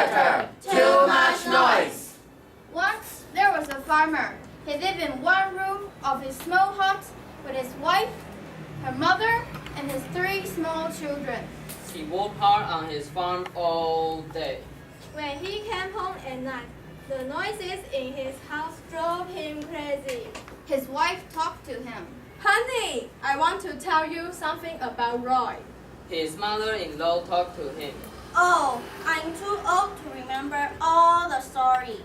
Theater, too much noise. Once there was a farmer. He lived in one room of his small hut with his wife, her mother, and his 3 small children. He worked hard on his farm all day. When he came home at night, the noises in his house drove him crazy. His wife talked to him. Honey, I want to tell you something about Roy. His mother-in-law talked to him. Oh, I'm too old to remember all the story.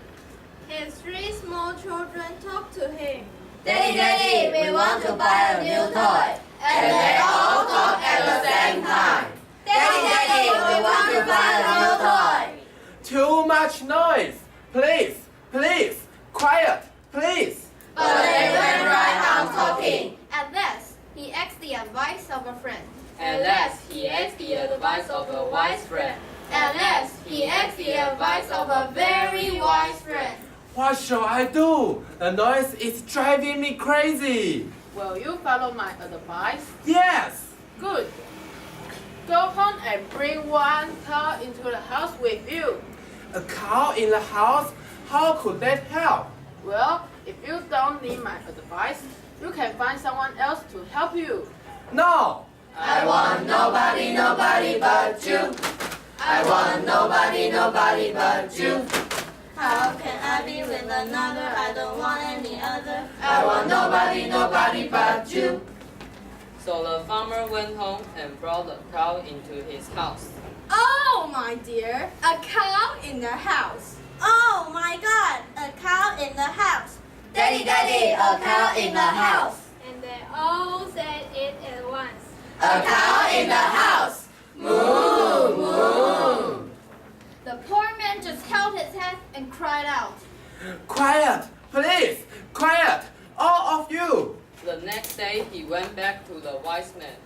His 3 small children talked to him. Daddy, we want to buy a new toy. And they all talk at the same time. Daddy, we want to buy a new toy. Too much noise. Please, quiet, please. But they went right on talking. At last, he asked the advice of a friend. At last, he asked the advice of a wise friend. At last, he asked the advice of a very wise friend. What shall I do? The noise is driving me crazy. Will you follow my advice? Yes. Good. Go home and bring 1 cow into the house with you. A cow in the house? How could that help? Well, if you don't need my advice, you can find someone else to help you. No. I want nobody but you. I want nobody but you. How can I be with another? I don't want any other. I want nobody but you. So the farmer went home and brought the cow into his house. Oh, my dear, a cow in the house. Oh my God, a cow in the house. Daddy, a cow in the house. And they all said it at once. A cow in the house. Moo, moo. The poor man just held his head and cried out. Quiet, please. Quiet, all of you. The next day, he went back to the wise man.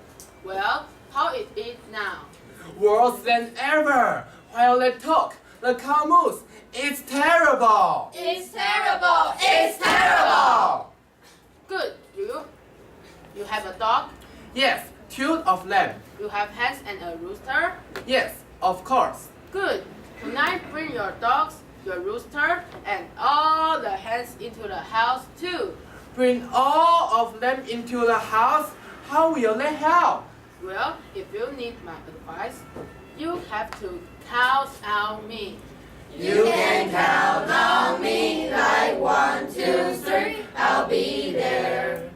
Well, how is it now? Worse than ever. While they talk, the cow moves. It's terrible. It's terrible! It's terrible. Good. You have a dog? Yes, 2 of them. You have hens and a rooster? Yes, of course. Good. Tonight bring your dogs, your rooster, and all the hens into the house too. Bring all of them into the house. How will they help? Well, if you need my advice, you have to count on me. You can count on me like 1, 2, 3. I'll be there.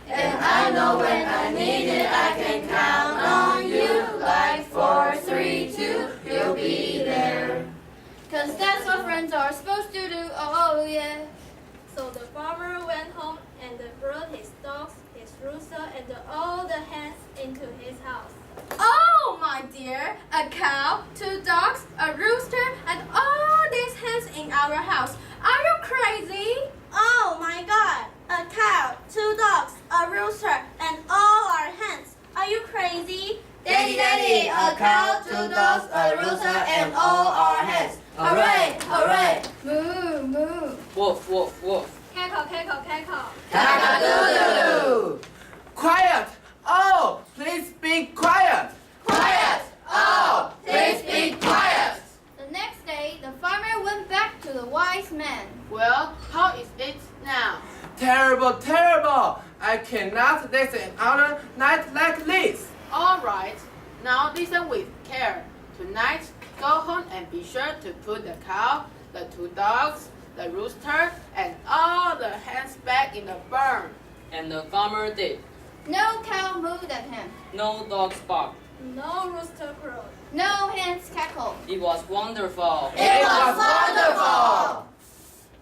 And I know when I need it, I can count on you like 4, 3, 2. You'll be there. 'Cause that's what friends are supposed to do, oh yeah. So the farmer went home and brought his dogs, his rooster, and all the hens into his house. Oh, my dear, a cow, 2 dogs, a rooster, and all these hens in our house. Are you crazy? Oh my God, a cow, 2 dogs, a rooster, and all our hens. Are you crazy? Daddy, a cow, 2 dogs, a rooster, and all our hens. Hooray, hooray. Moo, moo. Wolf, wolf, wolf. Cackle, cackle, cackle. Cock-a-doodle-doo. Quiet. Oh, please be quiet. Quiet. Oh, please be quiet. The next day, the farmer went back to the wise man. Well, how is it now? Terrible, terrible. I cannot listen another night like this. All right. Now listen with care. Tonight, go home and be sure to put the cow, the 2 dogs, the rooster, and all the hens back in the barn. And the farmer did. No cow moved at him. No dogs barked. No rooster crowed. No hens cackled. It was wonderful. It was wonderful.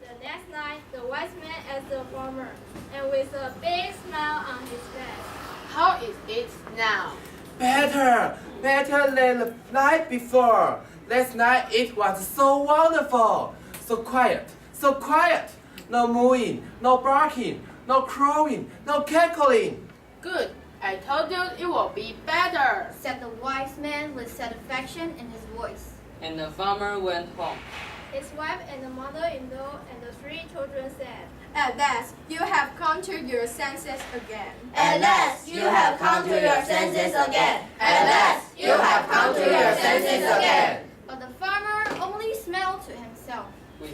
The next night, the wise man asked the farmer, and with a big smile on his face. How is it now? Better than the night before. Last night it was so wonderful. So quiet. No mooing, no barking, no crowing, no cackling. Good. I told you it will be better. Said the wise man with satisfaction in his voice. And the farmer went home. His wife and the mother-in-law and the 3 children said, "At last, you have come to your senses again." At last, you have come to your senses again. At last, you have come to your senses again. But the farmer only smiled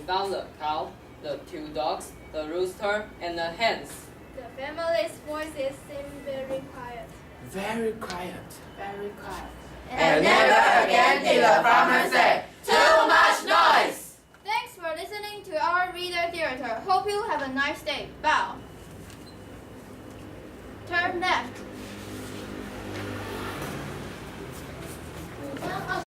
found the cow, the 2 dogs, the rooster, and the hens. The family's voices seemed very quiet. Very quiet. Very quiet. And never again did the farmer say, "Too much noise!" Thanks for listening to our Reader Theater. Hope you have a nice day. Bow. Turn left.